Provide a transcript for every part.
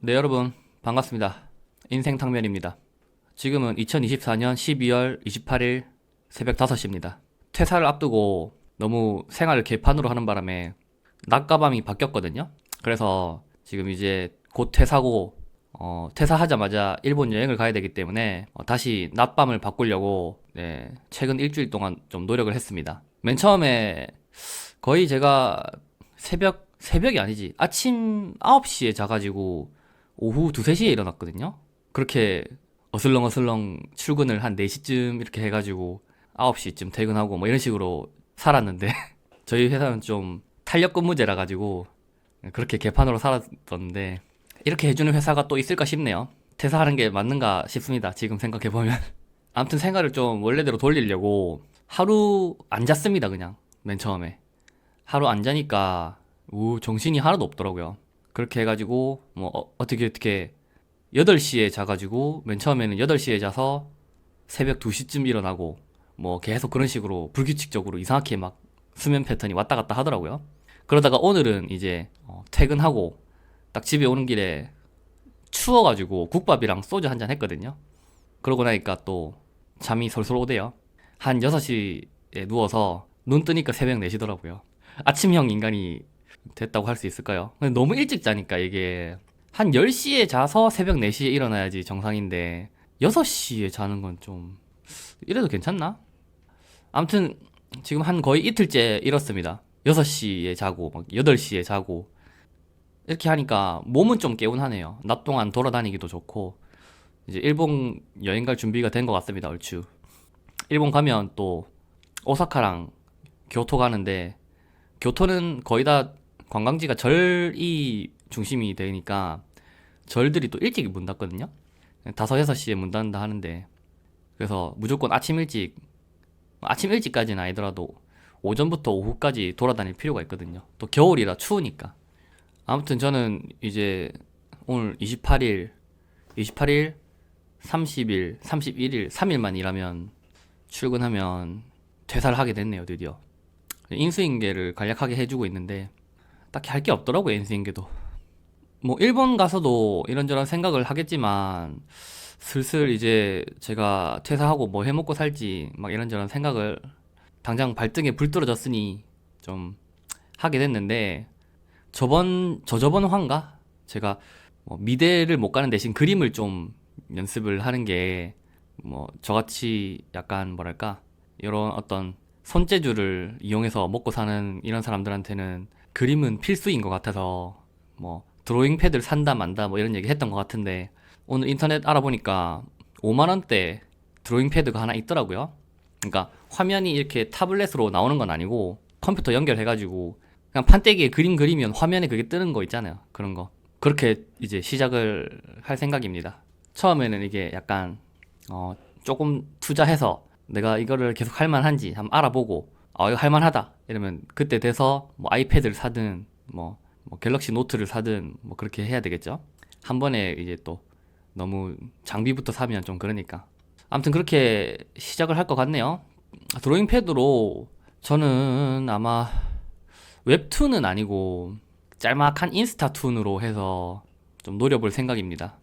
네, 여러분, 반갑습니다. 인생탕면입니다. 지금은 2024년 12월 28일 새벽 5시입니다. 퇴사를 앞두고 너무 생활을 개판으로 하는 바람에 낮과 밤이 바뀌었거든요. 그래서 지금 이제 곧 퇴사고, 퇴사하자마자 일본 여행을 가야 되기 때문에 다시 낮밤을 바꾸려고 네, 최근 일주일 동안 좀 노력을 했습니다. 맨 처음에 거의 제가 새벽이 아니지. 아침 9시에 자가지고 오후 2, 3시에 일어났거든요. 그렇게 어슬렁어슬렁 출근을 한 4시쯤 이렇게 해가지고 9시쯤 퇴근하고 뭐 이런 식으로 살았는데 저희 회사는 좀 탄력 근무제라 가지고 그렇게 개판으로 살았었는데 이렇게 해주는 회사가 또 있을까 싶네요. 퇴사하는 게 맞는가 싶습니다. 지금 생각해보면. 아무튼 생활을 좀 원래대로 돌리려고 하루 안 잤습니다. 그냥 맨 처음에. 하루 안 자니까 정신이 하나도 없더라고요. 그렇게 해가지고 뭐 어떻게 8시에 자가지고 맨 처음에는 8시에 자서 새벽 2시쯤 일어나고 뭐 계속 그런 식으로 불규칙적으로 이상하게 막 수면 패턴이 왔다 갔다 하더라고요. 그러다가 오늘은 이제 퇴근하고 딱 집에 오는 길에 추워가지고 국밥이랑 소주 한잔 했거든요. 그러고 나니까 또 잠이 솔솔 오대요. 한 6시에 누워서 눈 뜨니까 새벽 4시더라고요. 아침형 인간이 됐다고 할 수 있을까요? 근데 너무 일찍 자니까 이게 한 10시에 자서 새벽 4시에 일어나야지 정상인데 6시에 자는 건 좀 이래도 괜찮나? 아무튼 지금 한 거의 이틀째 이렇습니다. 6시에 자고 막 8시에 자고 이렇게 하니까 몸은 좀 개운하네요. 낮 동안 돌아다니기도 좋고 이제 일본 여행 갈 준비가 된 것 같습니다. 얼추. 일본 가면 또 오사카랑 교토 가는데 교토는 거의 다 관광지가 절이 중심이 되니까 절들이 또 일찍 문 닫거든요. 5, 6시에 문 닫는다 하는데 그래서 무조건 아침 일찍까지는 아니더라도 오전부터 오후까지 돌아다닐 필요가 있거든요. 또 겨울이라 추우니까. 아무튼 저는 이제 오늘 28일, 30일, 31일, 3일만 일하면 출근하면 퇴사를 하게 됐네요, 드디어. 인수인계를 간략하게 해주고 있는데 딱히 할 게 없더라고요, 인수인계도. 뭐 일본 가서도 이런저런 생각을 하겠지만 슬슬 이제 제가 퇴사하고 뭐 해먹고 살지 막 이런저런 생각을 당장 발등에 불 떨어졌으니 좀 하게 됐는데 저저번 화인가? 제가 뭐 미대를 못 가는 대신 그림을 좀 연습을 하는 게 뭐 저같이 약간 뭐랄까 이런 어떤 손재주를 이용해서 먹고 사는 이런 사람들한테는 그림은 필수인 것 같아서 뭐 드로잉 패드를 산다 만다 뭐 이런 얘기 했던 것 같은데 오늘 인터넷 알아보니까 5만 원대 드로잉 패드가 하나 있더라고요. 그러니까 화면이 이렇게 타블렛으로 나오는 건 아니고 컴퓨터 연결해가지고 그냥 판때기에 그림 그리면 화면에 그게 뜨는 거 있잖아요. 그런 거. 그렇게 이제 시작을 할 생각입니다. 처음에는 이게 약간 조금 투자해서 내가 이거를 계속 할 만한지 한번 알아보고 이거 할 만하다 이러면 그때 돼서 뭐 아이패드를 사든 뭐 갤럭시 노트를 사든 뭐 그렇게 해야 되겠죠. 한 번에 이제 또 너무 장비부터 사면 좀 그러니까 아무튼 그렇게 시작을 할 것 같네요. 드로잉 패드로 저는 아마 웹툰은 아니고 짤막한 인스타툰으로 해서 좀 노려볼 생각입니다.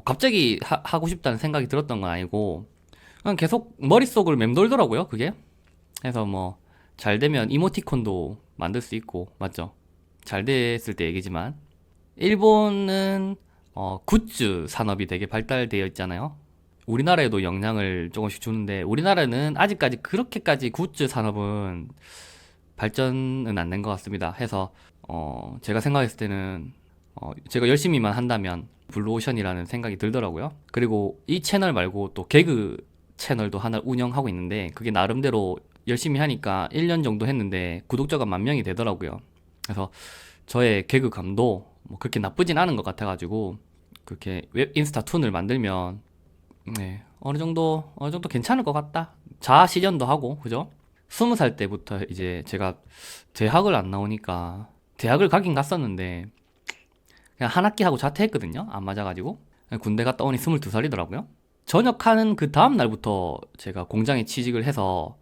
갑자기 하고 싶다는 생각이 들었던 건 아니고 그냥 계속 머릿속을 맴돌더라고요, 그게. 그래서 뭐 잘 되면 이모티콘도 만들 수 있고, 맞죠? 잘 됐을 때 얘기지만 일본은 굿즈 산업이 되게 발달되어 있잖아요. 우리나라에도 영향을 조금씩 주는데 우리나라는 아직까지 그렇게까지 굿즈 산업은 발전은 안 된 것 같습니다. 해서 제가 생각했을 때는 제가 열심히만 한다면 블루오션이라는 생각이 들더라고요. 그리고 이 채널 말고 또 개그 채널도 하나 운영하고 있는데 그게 나름대로 열심히 하니까 1년 정도 했는데 구독자가 10,000명이 되더라고요. 그래서 저의 개그감도 뭐 그렇게 나쁘진 않은 것 같아가지고 그렇게 웹 인스타 툰을 만들면 네, 어느 정도 괜찮을 것 같다. 자아 실현도 하고 그죠? 20살 때부터 이제 제가 대학을 안 나오니까 대학을 가긴 갔었는데 그냥 한 학기 하고 자퇴했거든요. 안 맞아가지고 군대 갔다 오니 22살이더라고요. 전역하는 그 다음 날부터 제가 공장에 취직을 해서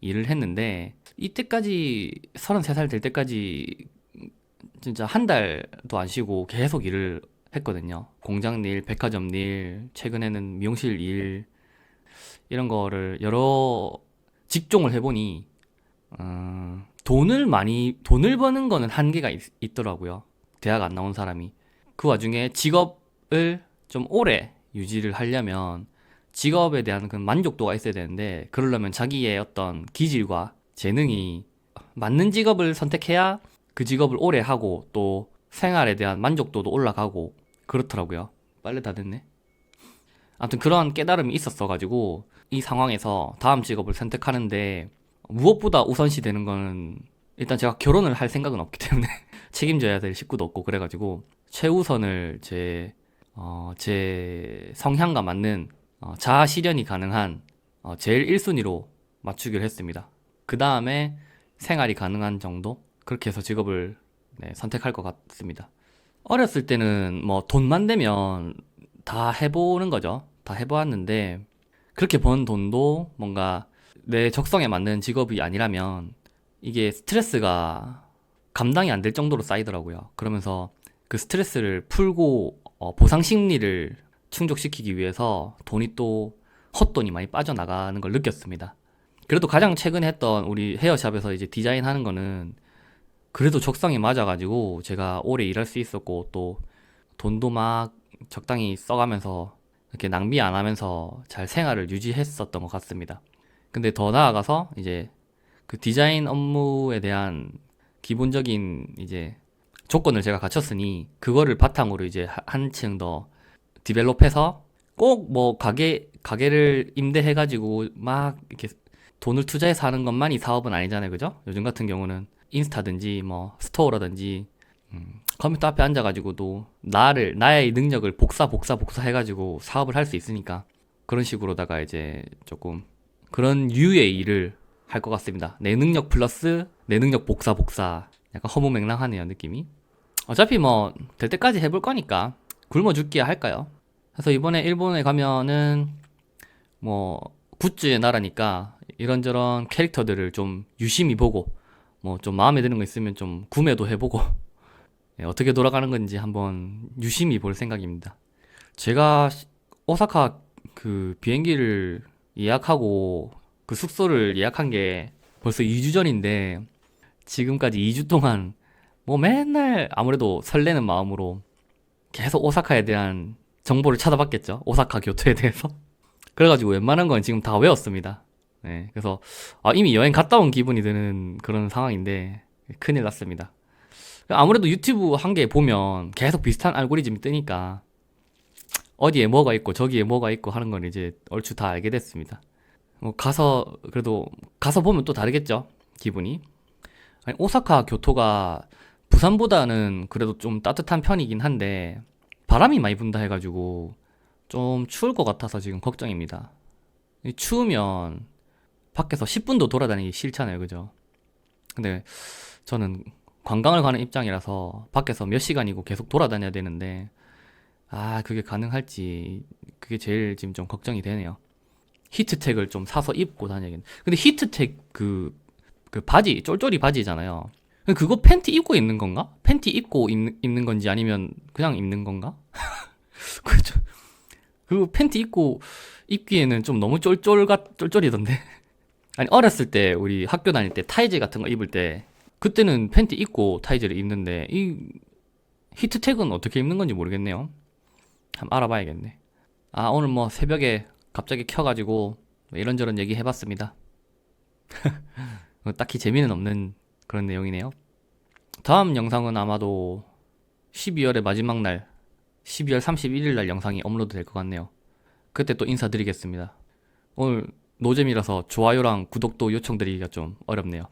일을 했는데 이때까지 33살 될 때까지 진짜 한 달도 안 쉬고 계속 일을 했거든요. 공장 일, 백화점 일, 최근에는 미용실 일, 이런 거를 여러 직종을 해보니, 돈을 버는 거는 한계가 있더라고요. 대학 안 나온 사람이. 그 와중에 직업을 좀 오래 유지를 하려면 직업에 대한 그 만족도가 있어야 되는데, 그러려면 자기의 어떤 기질과 재능이 맞는 직업을 선택해야 그 직업을 오래 하고 또 생활에 대한 만족도도 올라가고 그렇더라고요. 빨래 다 됐네. 아무튼 그런 깨달음이 있었어가지고 이 상황에서 다음 직업을 선택하는데 무엇보다 우선시 되는 거는 일단 제가 결혼을 할 생각은 없기 때문에 책임져야 될 식구도 없고 그래가지고 최우선을 제 성향과 맞는 자아 실현이 가능한 제일 1순위로 맞추기로 했습니다. 그 다음에 생활이 가능한 정도? 그렇게 해서 직업을 선택할 것 같습니다. 어렸을 때는 뭐 돈만 되면 다 해보는 거죠. 다 해보았는데 그렇게 번 돈도 뭔가 내 적성에 맞는 직업이 아니라면 이게 스트레스가 감당이 안 될 정도로 쌓이더라고요. 그러면서 그 스트레스를 풀고 보상 심리를 충족시키기 위해서 돈이 또 헛돈이 많이 빠져나가는 걸 느꼈습니다. 그래도 가장 최근에 했던 우리 헤어샵에서 이제 디자인하는 거는 그래도 적성에 맞아가지고 제가 오래 일할 수 있었고 또 돈도 막 적당히 써가면서 이렇게 낭비 안 하면서 잘 생활을 유지했었던 것 같습니다. 근데 더 나아가서 이제 그 디자인 업무에 대한 기본적인 이제 조건을 제가 갖췄으니 그거를 바탕으로 이제 한층 더 디벨롭해서 꼭 뭐 가게를 임대해가지고 막 이렇게 돈을 투자해서 하는 것만이 사업은 아니잖아요. 그죠? 요즘 같은 경우는 인스타든지 뭐 스토어라든지 컴퓨터 앞에 앉아가지고도 나의 능력을 복사 해가지고 사업을 할 수 있으니까 그런 식으로다가 이제 조금 그런 류의 일을 할 것 같습니다. 내 능력 플러스 내 능력 복사 약간 허무맹랑하네요 느낌이. 어차피 뭐 될 때까지 해볼 거니까 굶어 죽기야 할까요? 그래서 이번에 일본에 가면은 뭐 굿즈의 나라니까 이런저런 캐릭터들을 좀 유심히 보고 뭐 좀 마음에 드는 거 있으면 좀 구매도 해보고 어떻게 돌아가는 건지 한번 유심히 볼 생각입니다. 제가 오사카 그 비행기를 예약하고 그 숙소를 예약한 게 벌써 2주 전인데 지금까지 2주 동안 뭐 맨날 아무래도 설레는 마음으로 계속 오사카에 대한 정보를 찾아봤겠죠. 오사카 교토에 대해서. 그래가지고 웬만한 건 지금 다 외웠습니다. 네, 그래서 이미 여행 갔다 온 기분이 드는 그런 상황인데 큰일 났습니다. 아무래도 유튜브 한 개 보면 계속 비슷한 알고리즘이 뜨니까 어디에 뭐가 있고 저기에 뭐가 있고 하는 건 이제 얼추 다 알게 됐습니다. 뭐 그래도 가서 보면 또 다르겠죠. 기분이. 아니, 오사카 교토가 부산보다는 그래도 좀 따뜻한 편이긴 한데 바람이 많이 분다 해가지고 좀 추울 것 같아서 지금 걱정입니다. 추우면 밖에서 10분도 돌아다니기 싫잖아요. 그죠? 근데 저는 관광을 가는 입장이라서 밖에서 몇 시간이고 계속 돌아다녀야 되는데 그게 가능할지 그게 제일 지금 좀 걱정이 되네요. 히트텍을 좀 사서 입고 다녀야겠네. 근데 히트텍 그 바지 쫄쫄이 바지잖아요. 그거 팬티 입고 입는 건가? 팬티 입고 입는 건지 아니면 그냥 입는 건가? 그죠? 그 팬티 입고 입기에는 좀 너무 쫄쫄이던데. 아니 어렸을 때 우리 학교 다닐 때 타이즈 같은 거 입을 때 그때는 팬티 입고 타이즈를 입는데 이 히트텍은 어떻게 입는 건지 모르겠네요. 한번 알아봐야겠네. 오늘 뭐 새벽에 갑자기 켜가지고 이런저런 얘기 해봤습니다. 딱히 재미는 없는 그런 내용이네요. 다음 영상은 아마도 12월의 마지막 날 12월 31일 날 영상이 업로드 될 것 같네요. 그때 또 인사드리겠습니다. 오늘 노잼이라서 좋아요랑 구독도 요청드리기가 좀 어렵네요.